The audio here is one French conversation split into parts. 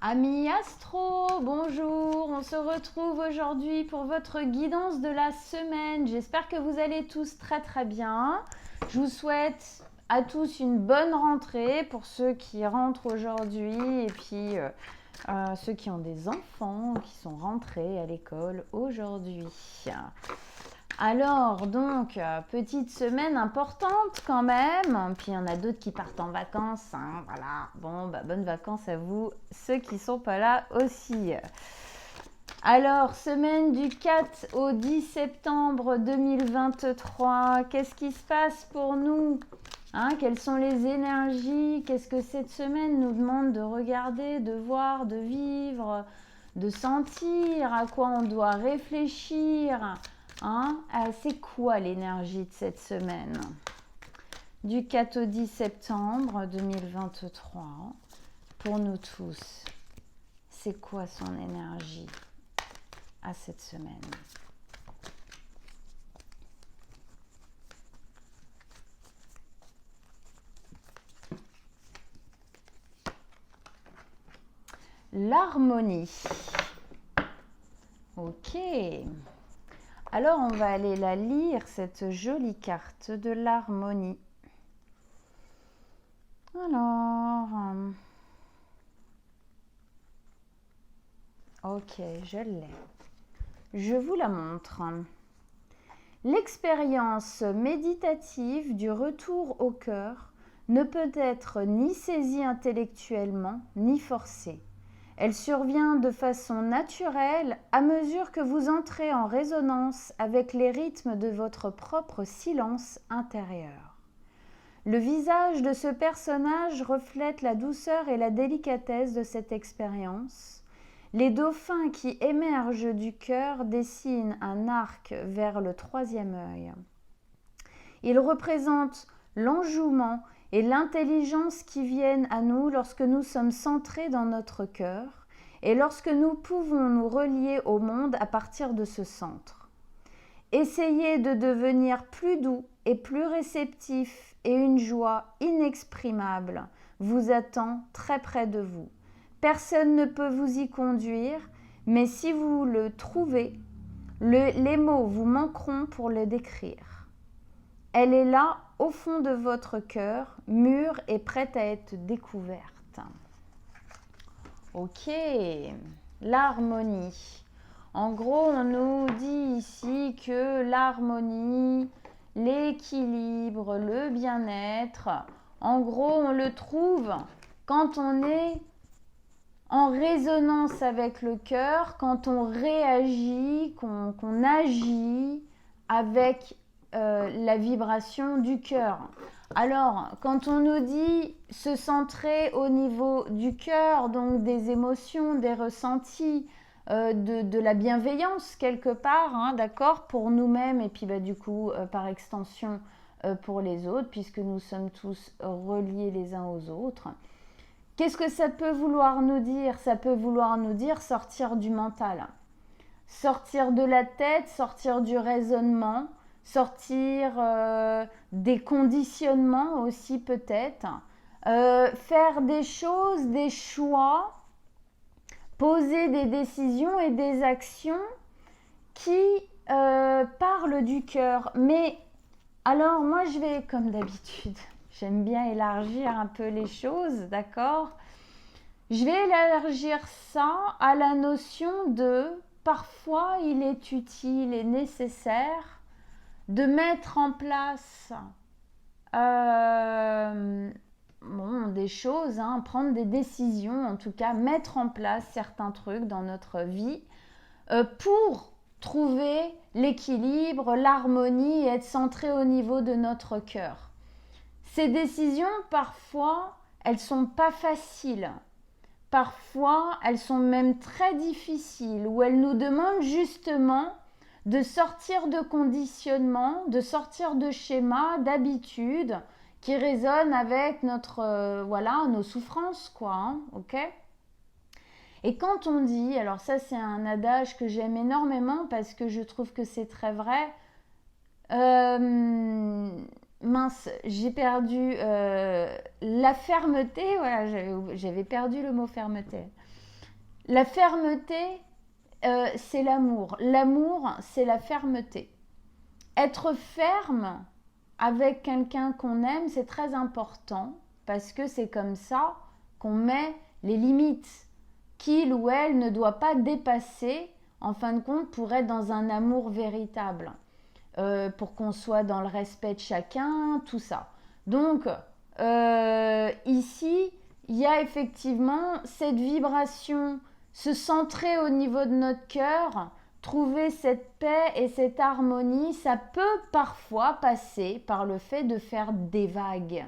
Amis astro, bonjour, on se retrouve aujourd'hui pour votre guidance de la semaine. J'espère que vous allez tous très très bien. Je vous souhaite à tous une bonne rentrée pour ceux qui rentrent aujourd'hui et puis ceux qui ont des enfants qui sont rentrés à l'école aujourd'hui. Alors, donc, petite semaine importante quand même. Puis il y en a d'autres qui partent en vacances. Voilà. Bon, bonnes vacances à vous, ceux qui sont pas là aussi. Alors, semaine du 4 au 10 septembre 2023. Qu'est-ce qui se passe pour nous? Quelles sont les énergies? Qu'est-ce que cette semaine nous demande de regarder, de voir, de vivre, de sentir? À quoi on doit réfléchir? C'est quoi l'énergie de cette semaine? Du 4 au 10 septembre 2023, pour nous tous, c'est quoi son énergie à cette semaine? L'harmonie. Ok. Alors, on va aller la lire, cette jolie carte de l'harmonie. Alors, ok, je l'ai. Je vous la montre. L'expérience méditative du retour au cœur ne peut être ni saisie intellectuellement, ni forcée. Elle survient de façon naturelle à mesure que vous entrez en résonance avec les rythmes de votre propre silence intérieur. Le visage de ce personnage reflète la douceur et la délicatesse de cette expérience. Les dauphins qui émergent du cœur dessinent un arc vers le troisième œil. Ils représentent l'enjouement et l'intelligence qui viennent à nous lorsque nous sommes centrés dans notre cœur et lorsque nous pouvons nous relier au monde à partir de ce centre. Essayez de devenir plus doux et plus réceptif et une joie inexprimable vous attend très près de vous. Personne ne peut vous y conduire, mais si vous le trouvez, les mots vous manqueront pour le décrire. Elle est là, au fond de votre cœur, mûre et prête à être découverte. Ok, l'harmonie. En gros, on nous dit ici que l'harmonie, l'équilibre, le bien-être, en gros, on le trouve quand on est en résonance avec le cœur, quand on réagit, qu'on agit avec la vibration du cœur. Alors, quand on nous dit se centrer au niveau du cœur, donc des émotions, des ressentis, de la bienveillance quelque part, d'accord, pour nous-mêmes et puis du coup, par extension, pour les autres, puisque nous sommes tous reliés les uns aux autres. Qu'est-ce que ça peut vouloir nous dire? Ça peut vouloir nous dire sortir du mental, sortir de la tête, sortir du raisonnement, sortir des conditionnements aussi peut-être, faire des choses, des choix, poser des décisions et des actions qui parlent du cœur. Mais alors moi je vais comme d'habitude, j'aime bien élargir un peu les choses, d'accord? Je vais élargir ça à la notion de parfois il est utile et nécessaire de mettre en place des choses, prendre des décisions, en tout cas mettre en place certains trucs dans notre vie pour trouver l'équilibre, l'harmonie et être centré au niveau de notre cœur. Ces décisions, parfois, elles sont pas faciles. Parfois, elles sont même très difficiles, où elles nous demandent justement de sortir de conditionnements, de sortir de schémas, d'habitudes qui résonnent avec nos souffrances, quoi, ok? Et quand on dit, alors ça c'est un adage que j'aime énormément parce que je trouve que c'est très vrai, mince, j'ai perdu la fermeté, voilà, j'avais perdu le mot fermeté. La fermeté, c'est l'amour. L'amour, c'est la fermeté. Être ferme avec quelqu'un qu'on aime, c'est très important parce que c'est comme ça qu'on met les limites qu'il ou elle ne doit pas dépasser en fin de compte pour être dans un amour véritable, pour qu'on soit dans le respect de chacun, tout ça. Donc, ici, il y a effectivement cette vibration, se centrer au niveau de notre cœur, trouver cette paix et cette harmonie, ça peut parfois passer par le fait de faire des vagues,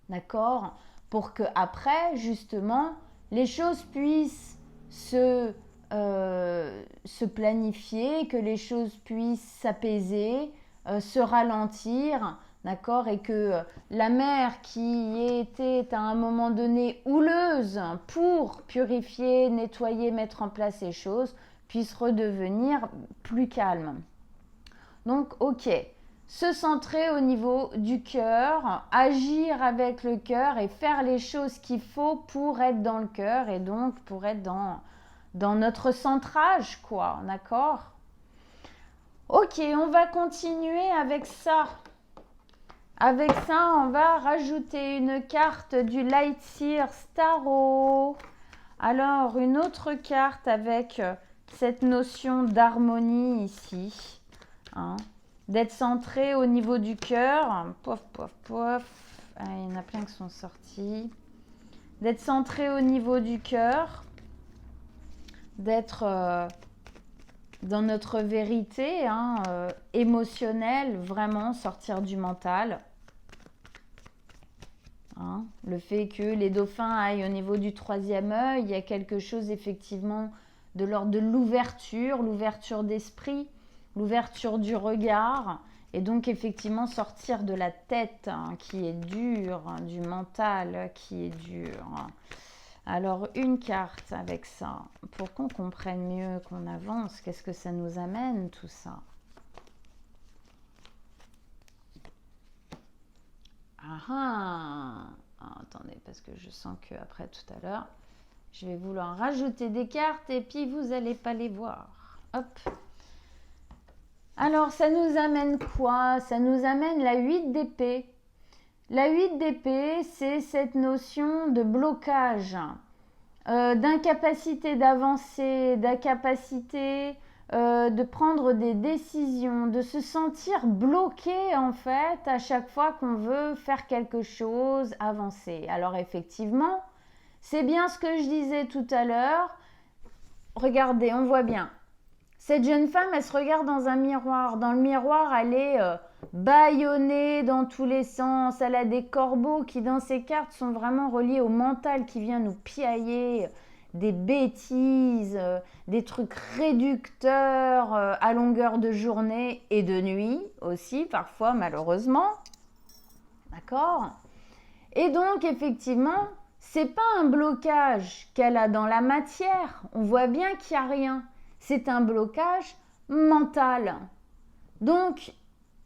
d'accord? Pour que après, justement, les choses puissent se planifier, que les choses puissent s'apaiser, se ralentir, d'accord? Et que la mer qui était à un moment donné houleuse pour purifier, nettoyer, mettre en place les choses, puisse redevenir plus calme. Donc, ok, se centrer au niveau du cœur, agir avec le cœur et faire les choses qu'il faut pour être dans le cœur et donc pour être dans notre centrage, quoi, d'accord? Ok, on va continuer avec ça. Avec ça, on va rajouter une carte du Lightseer Tarot. Alors, une autre carte avec cette notion d'harmonie ici, hein, d'être centré au niveau du cœur. Pof, pof, pof. Ah, il y en a plein qui sont sortis. D'être centré au niveau du cœur, d'être dans notre vérité émotionnelle, vraiment sortir du mental. Hein, le fait que les dauphins aillent au niveau du troisième œil, il y a quelque chose effectivement de l'ordre de l'ouverture d'esprit, l'ouverture du regard, et donc effectivement sortir de la tête qui est dure, du mental qui est dur. Alors une carte avec ça, pour qu'on comprenne mieux, qu'on avance, qu'est-ce que ça nous amène tout ça? Attendez, parce que je sens que après tout à l'heure, je vais vouloir rajouter des cartes et puis vous n'allez pas les voir. Hop. Alors, ça nous amène quoi? Ça nous amène la 8 d'épée. La 8 d'épée, c'est cette notion de blocage, d'incapacité d'avancer, d'incapacité de prendre des décisions, de se sentir bloqué en fait à chaque fois qu'on veut faire quelque chose, avancer. Alors effectivement, c'est bien ce que je disais tout à l'heure. Regardez, on voit bien. Cette jeune femme, elle se regarde dans un miroir. Dans le miroir, elle est bâillonnée dans tous les sens. Elle a des corbeaux qui, dans ces cartes, sont vraiment reliés au mental qui vient nous piailler des bêtises, des trucs réducteurs à longueur de journée et de nuit aussi, parfois malheureusement. D'accord? Et donc, effectivement, c'est pas un blocage qu'elle a dans la matière. On voit bien qu'il n'y a rien. C'est un blocage mental. Donc,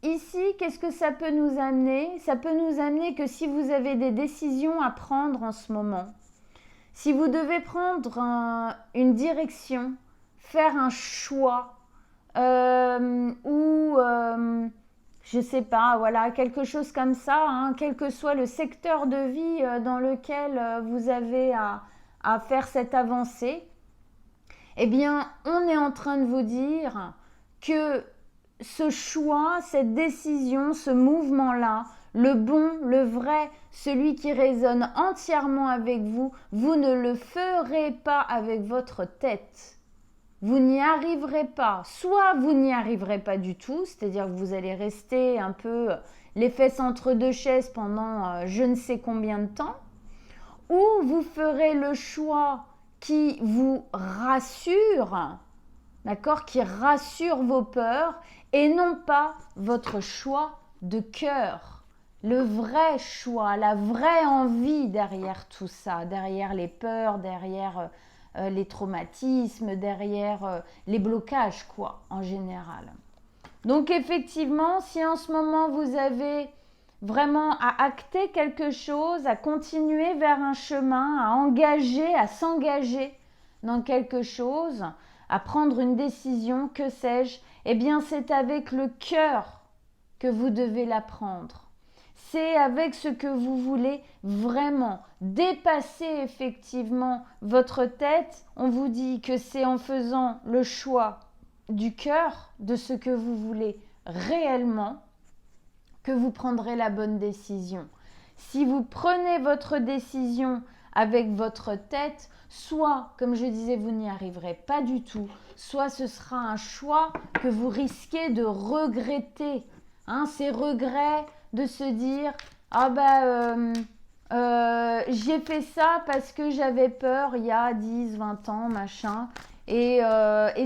ici, qu'est-ce que ça peut nous amener? Ça peut nous amener que si vous avez des décisions à prendre en ce moment, si vous devez prendre une direction, faire un choix, je sais pas, voilà, quelque chose comme ça, quel que soit le secteur de vie dans lequel vous avez à faire cette avancée, eh bien, on est en train de vous dire que ce choix, cette décision, ce mouvement-là, le bon, le vrai, celui qui résonne entièrement avec vous, vous ne le ferez pas avec votre tête. Vous n'y arriverez pas. Soit vous n'y arriverez pas du tout, c'est-à-dire que vous allez rester un peu les fesses entre deux chaises pendant je ne sais combien de temps, ou vous ferez le choix qui vous rassure, d'accord, qui rassure vos peurs et non pas votre choix de cœur, le vrai choix, la vraie envie derrière tout ça, derrière les peurs, derrière les traumatismes, derrière les blocages, quoi, en général. Donc effectivement, si en ce moment vous avez vraiment à acter quelque chose, à continuer vers un chemin, à engager, à s'engager dans quelque chose, à prendre une décision, que sais-je, eh bien c'est avec le cœur que vous devez la prendre. C'est avec ce que vous voulez vraiment dépasser effectivement votre tête. On vous dit que c'est en faisant le choix du cœur de ce que vous voulez réellement que vous prendrez la bonne décision. Si vous prenez votre décision avec votre tête, soit, comme je disais, vous n'y arriverez pas du tout, soit ce sera un choix que vous risquez de regretter. Ces regrets de se dire « Ah j'ai fait ça parce que j'avais peur il y a 10, 20 ans, machin. » Et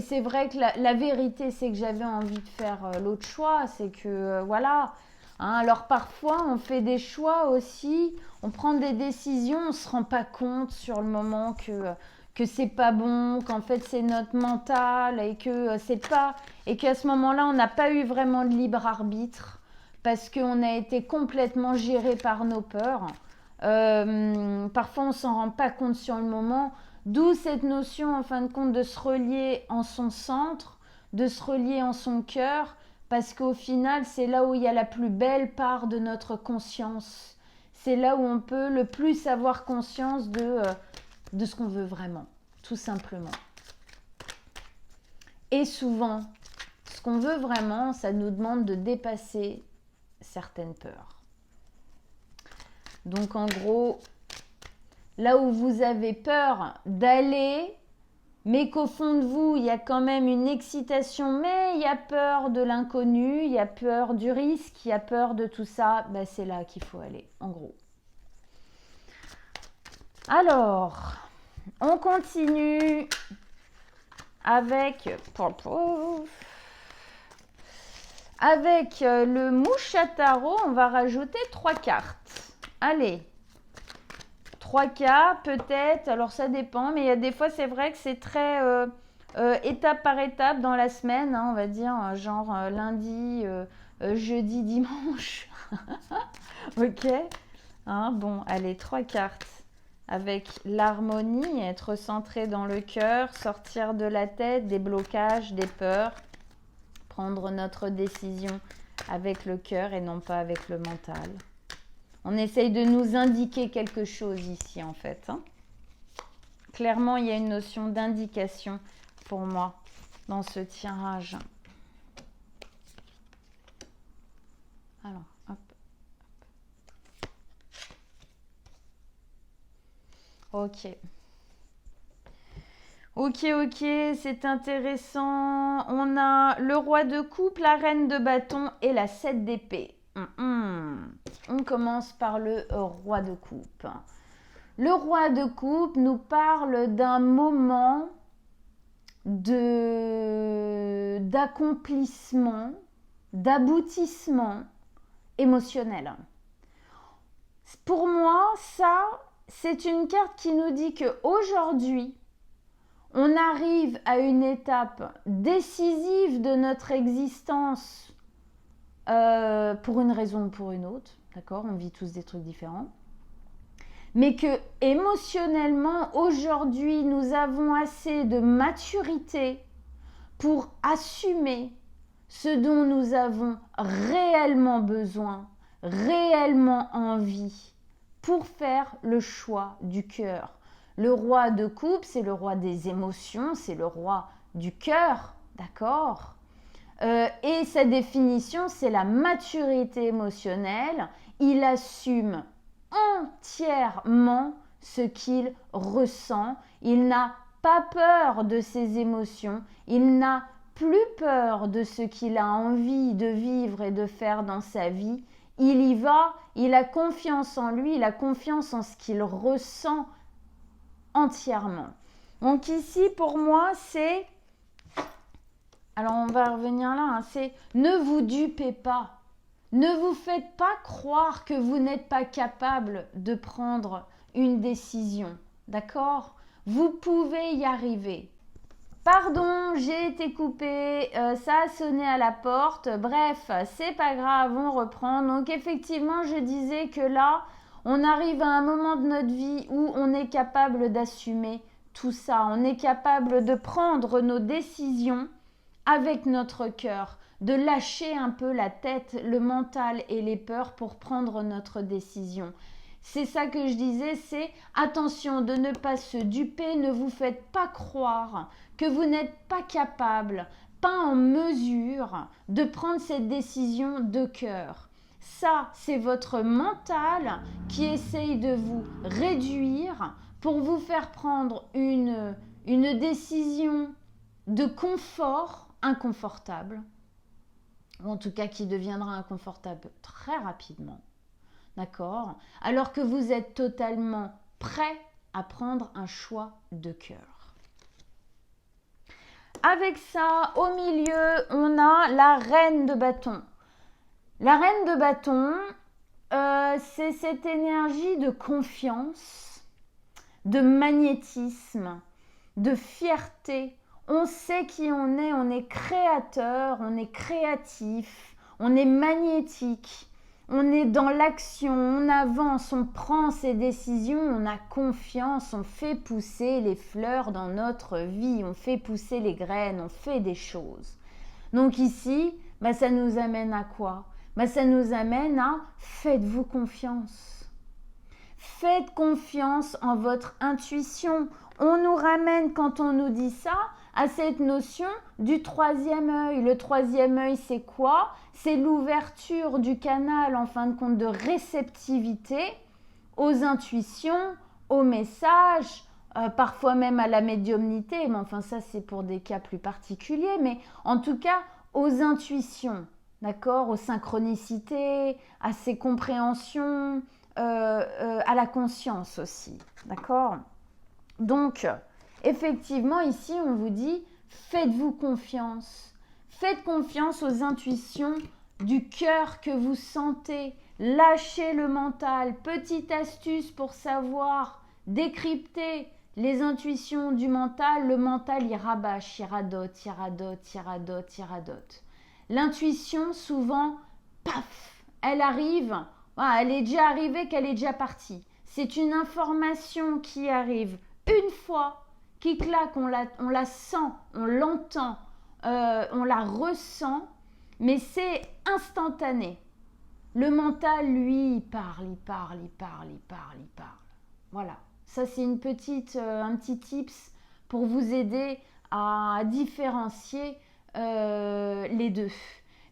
c'est vrai que la vérité, c'est que j'avais envie de faire l'autre choix. C'est que, voilà. Alors parfois, on fait des choix aussi, on prend des décisions, on ne se rend pas compte sur le moment que c'est pas bon, qu'en fait c'est notre mental et que c'est pas, et qu'à ce moment-là, on n'a pas eu vraiment de libre arbitre parce qu'on a été complètement géré par nos peurs. Parfois, on ne s'en rend pas compte sur le moment, d'où cette notion, en fin de compte, de se relier en son centre, de se relier en son cœur, parce qu'au final, c'est là où il y a la plus belle part de notre conscience. C'est là où on peut le plus avoir conscience de ce qu'on veut vraiment, tout simplement. Et souvent, ce qu'on veut vraiment, ça nous demande de dépasser certaines peurs. Donc en gros, là où vous avez peur d'aller, mais qu'au fond de vous, il y a quand même une excitation, mais il y a peur de l'inconnu, il y a peur du risque, il y a peur de tout ça, c'est là qu'il faut aller, en gros. Alors, on continue avec le mouche à tarot, on va rajouter 3 cartes. Allez, 3K peut-être, alors ça dépend, mais il y a des fois c'est vrai que c'est très étape par étape dans la semaine, on va dire, genre lundi, jeudi, dimanche. Ok, bon, allez, 3 cartes avec l'harmonie, être centré dans le cœur, sortir de la tête, des blocages, des peurs, prendre notre décision avec le cœur et non pas avec le mental. On essaye de nous indiquer quelque chose ici, en fait. Clairement, il y a une notion d'indication pour moi dans ce tirage. Alors, hop. Ok. Ok, c'est intéressant. On a le roi de coupe, la reine de bâton et la 7 d'épée. On commence par le roi de coupe. Le roi de coupe nous parle d'un moment d'accomplissement, d'aboutissement émotionnel. Pour moi, ça, c'est une carte qui nous dit qu'aujourd'hui, on arrive à une étape décisive de notre existence pour une raison ou pour une autre, d'accord, on vit tous des trucs différents, mais que émotionnellement, aujourd'hui, nous avons assez de maturité pour assumer ce dont nous avons réellement besoin, réellement envie, pour faire le choix du cœur. Le roi de coupe, c'est le roi des émotions, c'est le roi du cœur, d'accord ? Et sa définition, c'est la maturité émotionnelle. Il assume entièrement ce qu'il ressent. Il n'a pas peur de ses émotions. Il n'a plus peur de ce qu'il a envie de vivre et de faire dans sa vie. Il y va, il a confiance en lui, il a confiance en ce qu'il ressent entièrement. Donc ici, pour moi, c'est... Alors, on va revenir là, c'est ne vous dupez pas. Ne vous faites pas croire que vous n'êtes pas capable de prendre une décision. D'accord ? Vous pouvez y arriver. Pardon, j'ai été coupée, ça a sonné à la porte. Bref, c'est pas grave, on reprend. Donc, effectivement, je disais que là, on arrive à un moment de notre vie où on est capable d'assumer tout ça. On est capable de prendre nos décisions avec notre cœur, de lâcher un peu la tête, le mental et les peurs pour prendre notre décision. C'est ça que je disais, c'est attention de ne pas se duper, ne vous faites pas croire que vous n'êtes pas capable, pas en mesure de prendre cette décision de cœur. Ça, c'est votre mental qui essaye de vous réduire pour vous faire prendre une décision de confort inconfortable, ou en tout cas qui deviendra inconfortable très rapidement. D'accord? Alors que vous êtes totalement prêt à prendre un choix de cœur. Avec ça, au milieu, on a la reine de bâton. La reine de bâton, c'est cette énergie de confiance, de magnétisme, de fierté. On sait qui on est créateur, on est créatif, on est magnétique. On est dans l'action, on avance, on prend ses décisions, on a confiance, on fait pousser les fleurs dans notre vie, on fait pousser les graines, on fait des choses. Donc ici, ça nous amène à quoi? Ça nous amène à faites-vous confiance. Faites confiance en votre intuition. On nous ramène, quand on nous dit ça, à cette notion du troisième œil. Le troisième œil, c'est quoi? C'est l'ouverture du canal, en fin de compte, de réceptivité aux intuitions, aux messages, parfois même à la médiumnité. Mais enfin, ça, c'est pour des cas plus particuliers. Mais en tout cas, aux intuitions, d'accord? Aux synchronicités, à ces compréhensions, à la conscience aussi, d'accord? Donc, effectivement, ici, on vous dit, faites-vous confiance. Faites confiance aux intuitions du cœur que vous sentez. Lâchez le mental. Petite astuce pour savoir décrypter les intuitions du mental. Le mental, il rabâche, il radote, il radote, il radote, il radote. L'intuition, souvent, paf, elle arrive. Elle est déjà arrivée qu'elle est déjà partie. C'est une information qui arrive une fois, qui claque, on la sent, on l'entend, on la ressent, mais c'est instantané. Le mental, lui, il parle, il parle, il parle, il parle, il parle. Voilà, ça c'est un petit tips pour vous aider à différencier les deux.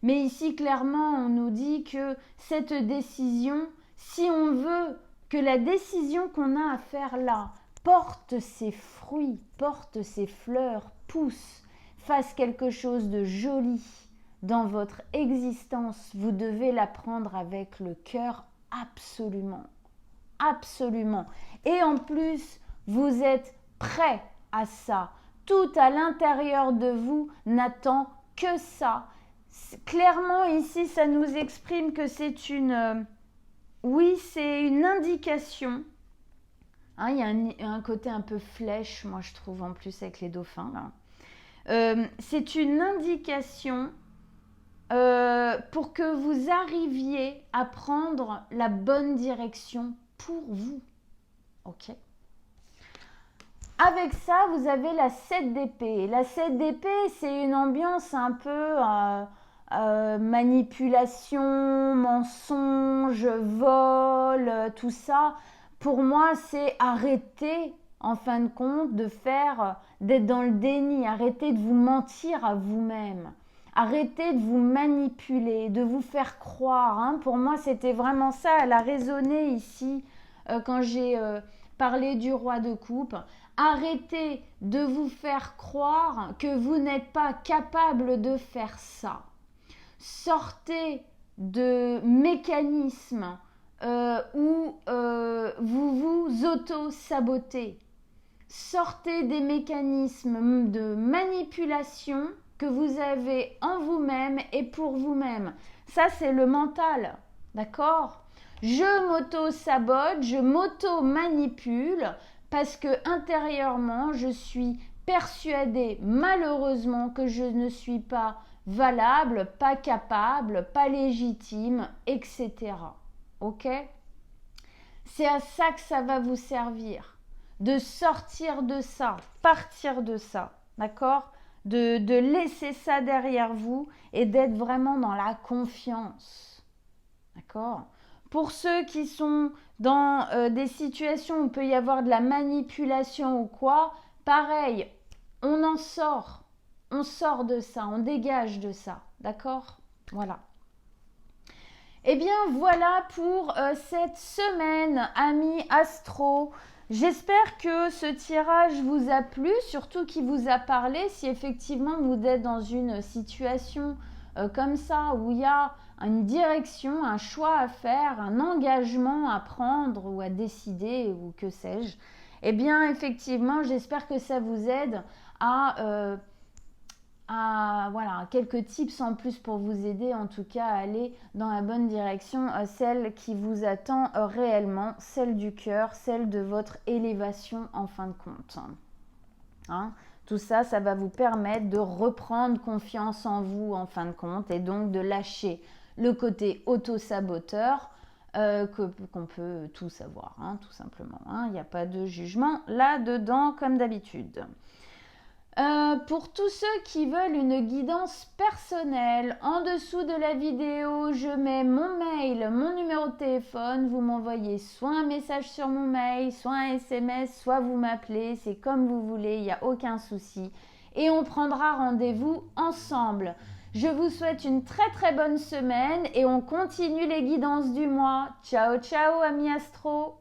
Mais ici, clairement, on nous dit que cette décision, si on veut que la décision qu'on a à faire là porte ses fruits, porte ses fleurs, pousse, fasse quelque chose de joli dans votre existence, vous devez la prendre avec le cœur absolument. Absolument. Et en plus, vous êtes prêt à ça. Tout à l'intérieur de vous n'attend que ça. Clairement, ici, ça nous exprime que c'est c'est une indication. Il y a un côté un peu flèche, moi je trouve, en plus avec les dauphins là. C'est une indication pour que vous arriviez à prendre la bonne direction pour vous. Ok. Avec ça, vous avez la 7 d'épée. La 7 d'épée, c'est une ambiance un peu manipulation, mensonge, vol, tout ça. Pour moi, c'est arrêter, en fin de compte, d'être dans le déni. Arrêtez de vous mentir à vous-même. Arrêtez de vous manipuler, de vous faire croire. Pour moi, c'était vraiment ça. Elle a résonné ici quand j'ai parlé du roi de coupe. Arrêtez de vous faire croire que vous n'êtes pas capable de faire ça. Sortez de mécanismes où vous vous auto-sabotez. Sortez des mécanismes de manipulation que vous avez en vous-même et pour vous-même. Ça, c'est le mental, d'accord? Je m'auto-sabote, je m'auto-manipule parce que intérieurement, je suis persuadée, malheureusement, que je ne suis pas valable, pas capable, pas légitime, etc. Ok? C'est à ça que ça va vous servir. de sortir de ça, partir de ça, d'accord? De laisser ça derrière vous et d'être vraiment dans la confiance, d'accord? Pour ceux qui sont dans des situations où il peut y avoir de la manipulation ou quoi, pareil, on en sort. On sort de ça, on dégage de ça, d'accord? Voilà. Eh bien, voilà pour cette semaine, amis astro. J'espère que ce tirage vous a plu, surtout qu'il vous a parlé. Si effectivement vous êtes dans une situation comme ça, où il y a une direction, un choix à faire, un engagement à prendre ou à décider, ou que sais-je, eh bien, effectivement, j'espère que ça vous aide à voilà, quelques tips en plus pour vous aider en tout cas à aller dans la bonne direction, celle qui vous attend réellement, celle du cœur, celle de votre élévation en fin de compte. Hein? Tout ça, ça va vous permettre de reprendre confiance en vous en fin de compte et donc de lâcher le côté auto-saboteur qu'on peut tous avoir, hein, tout simplement. Il n'y a pas de jugement là-dedans comme d'habitude. Pour tous ceux qui veulent une guidance personnelle, en dessous de la vidéo, je mets mon mail, mon numéro de téléphone. Vous m'envoyez soit un message sur mon mail, soit un SMS, soit vous m'appelez. C'est comme vous voulez, il n'y a aucun souci. Et on prendra rendez-vous ensemble. Je vous souhaite une très très bonne semaine et on continue les guidances du mois. Ciao ciao amis astro.